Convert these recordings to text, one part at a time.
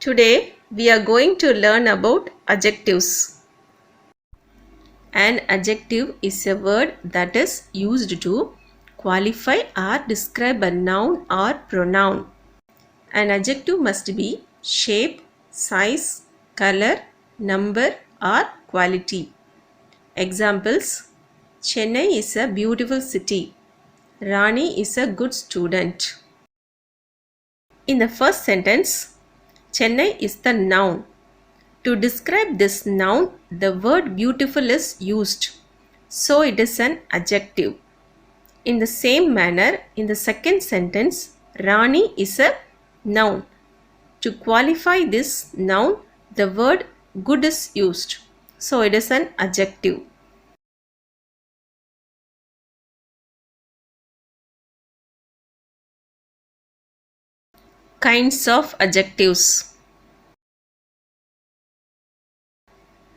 Today we are going to learn about adjectives. An adjective is a word that is used to qualify or describe a noun or pronoun. An adjective must be shape, size, color, number or quality. Examples: Chennai is a beautiful city. Rani is a good student. In the first sentence, Chennai is the noun. To describe this noun, the word beautiful is used, so it is an adjective. In the same manner, in the second sentence, Rani is a noun. To qualify this noun, the word good is used, so it is an adjective. Kinds of adjectives.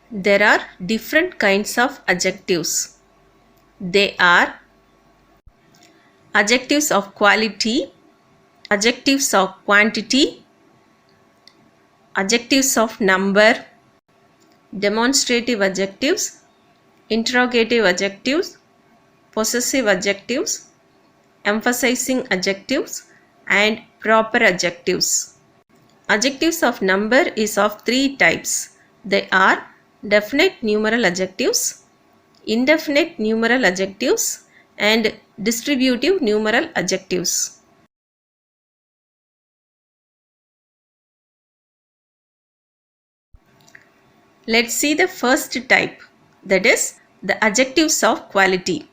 There are different kinds of adjectives. They are adjectives of quality, adjectives of quantity, adjectives of number, demonstrative adjectives, interrogative adjectives, possessive adjectives, emphasizing adjectives, and proper adjectives. Adjectives of number is of three types. They are definite numeral adjectives, indefinite numeral adjectives, and distributive numeral adjectives. Let's see the first type, that is the adjectives of quality.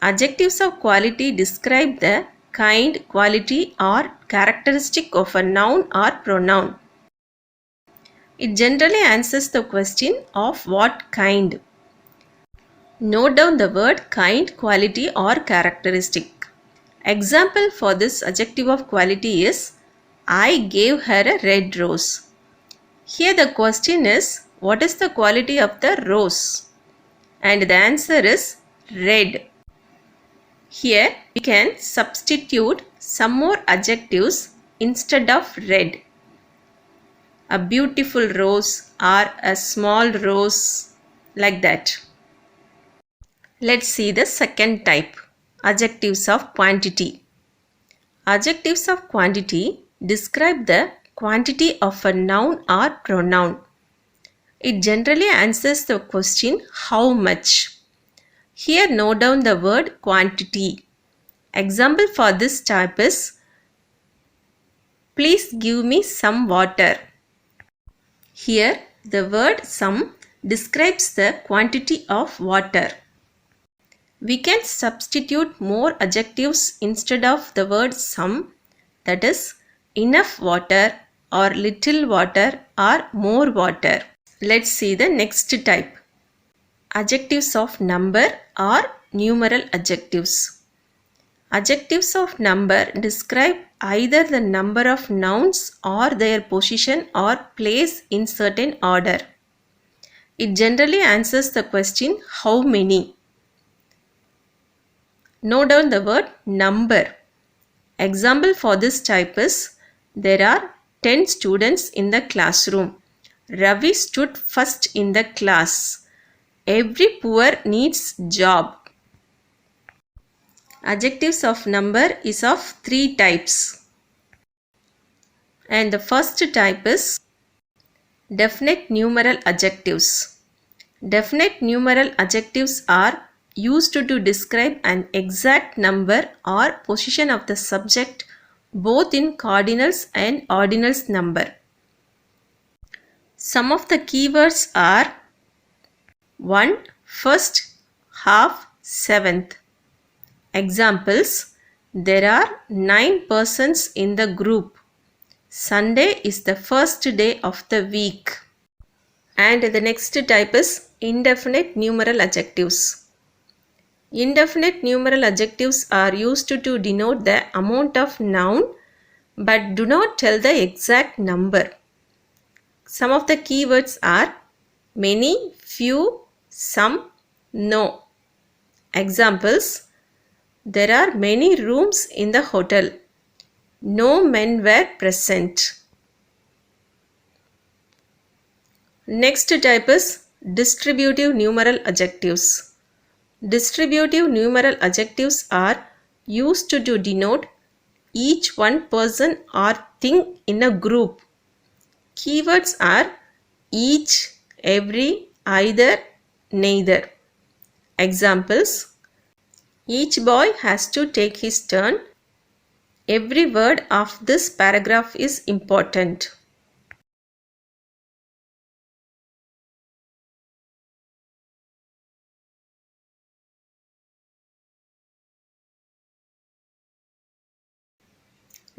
Adjectives of quality describe the kind, quality, or characteristic of a noun or pronoun. It generally answers the question of what kind. Note down the word kind, quality, or characteristic. Example for this adjective of quality is I gave her a red rose. Here the question is, what is the quality of the rose? And the answer is red. Here we can substitute some more adjectives instead of red. A beautiful rose or a small rose, like that. Let's see the second type, adjectives of quantity. Adjectives of quantity describe the quantity of a noun or pronoun. It generally answers the question how much. Here note down the word quantity. Example for this type is please give me some water. Here the word some describes the quantity of water. We can substitute more adjectives instead of the word some, that is enough water or little water or more water. Let's see the next type, adjectives of number or numeral adjectives. Adjectives of number describe either the number of nouns or their position or place in certain order. It generally answers the question how many. Note down the word number. Example for this type is there are 10 students in the classroom. Ravi stood first in the class. Every poor needs job. Adjectives of number is of three types. And the first type is definite numeral adjectives. Definite numeral adjectives are used to describe an exact number or position of the subject both in cardinals and ordinals number. Some of the keywords are 1, first, half, seventh. Examples: there are 9 persons in the group. Sunday is the first day of the week. And the next type is indefinite numeral adjectives. Indefinite numeral adjectives are used to denote the amount of noun but do not tell the exact number. Some of the keywords are many, few, some, no. Examples: there are many rooms in the hotel. No men were present. Next type is distributive numeral adjectives. Distributive numeral adjectives are used to denote each one person or thing in a group. Keywords are each, every, either, neither. Examples: each boy has to take his turn. Every word of this paragraph is important.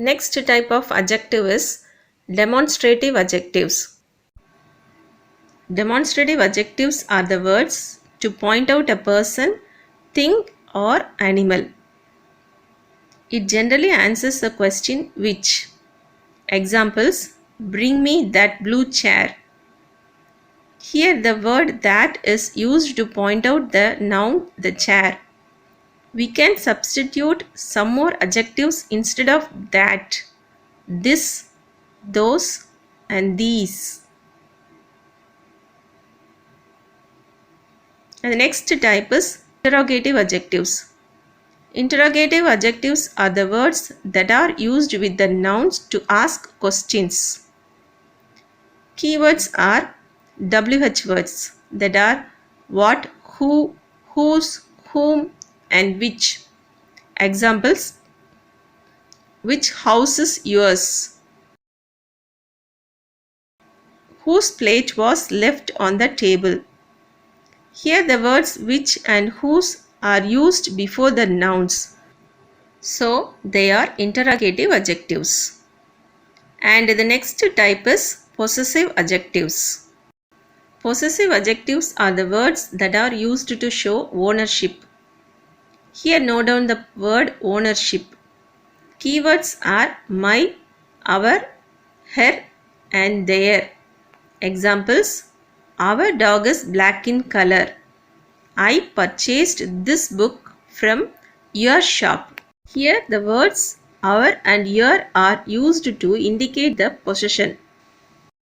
Next type of adjective is demonstrative adjectives. Demonstrative adjectives are the words to point out a person, thing, or animal. It generally answers the question which. Examples: bring me that blue chair. Here the word that is used to point out the noun the chair. We can substitute some more adjectives instead of that: this, those, and these. And the next type is interrogative adjectives. Interrogative adjectives are the words that are used with the nouns to ask questions. Keywords are WH words that are what, who, whose, whom, and which. Examples: which house is yours? Whose plate was left on the table? Here the words which and whose are used before the nouns, so they are interrogative adjectives. And the next type is possessive adjectives. Possessive adjectives are the words that are used to show ownership. Here note down the word ownership. Keywords are my, our, her, and their. Examples: our dog is black in color. I purchased this book from your shop. Here the words our and your are used to indicate the possession.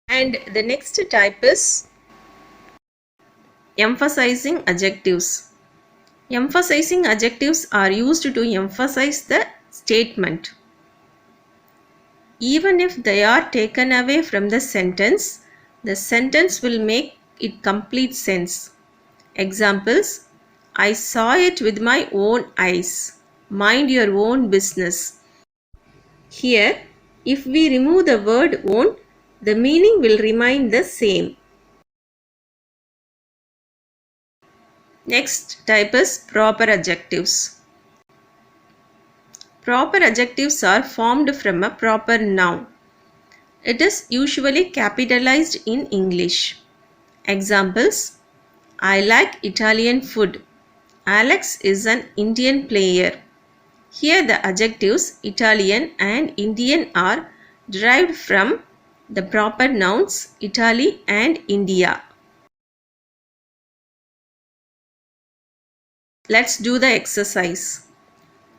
And the next type is emphasizing adjectives. Emphasizing adjectives are used to emphasize the statement. Even if they are taken away from the sentence will make it complete sense. Examples: I saw it with my own eyes. Mind your own business. Here, if we remove the word own, the meaning will remain the same. Next type is proper adjectives. Proper adjectives are formed from a proper noun. It is usually capitalized in English. Examples: I like Italian food. Alex is an Indian player. Here the adjectives Italian and Indian are derived from the proper nouns Italy and India. Let's do the exercise.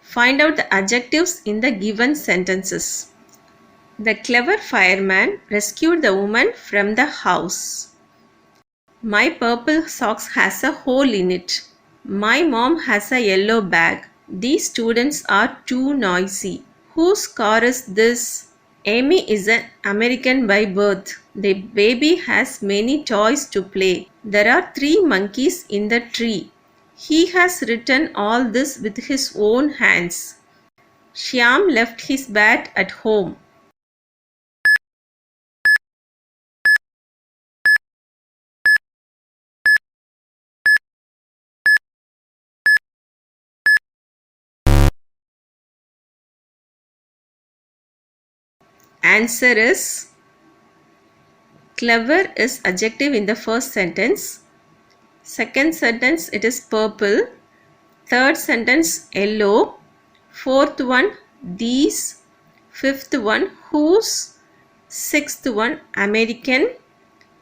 Find out the adjectives in the given sentences. The clever fireman rescued the woman from the house. My purple socks has a hole in it. My mom has a yellow bag. These students are too noisy. Whose car is this? Amy is an American by birth. The baby has many toys to play. There are 3 monkeys in the tree. He has written all this with his own hands. Shyam left his bat at home. Answer is clever is adjective in the first sentence. Second sentence it is purple. Third sentence yellow. Fourth one these. Fifth one whose. Sixth one American.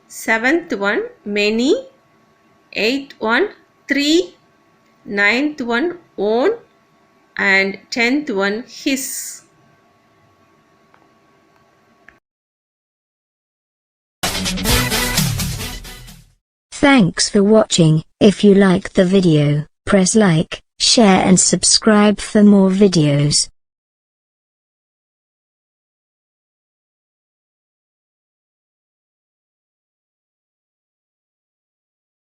Seventh one many. Eighth one 3. Ninth one own. And 10th one his. Thanks for watching. If you like the video, press like, share and subscribe for more videos.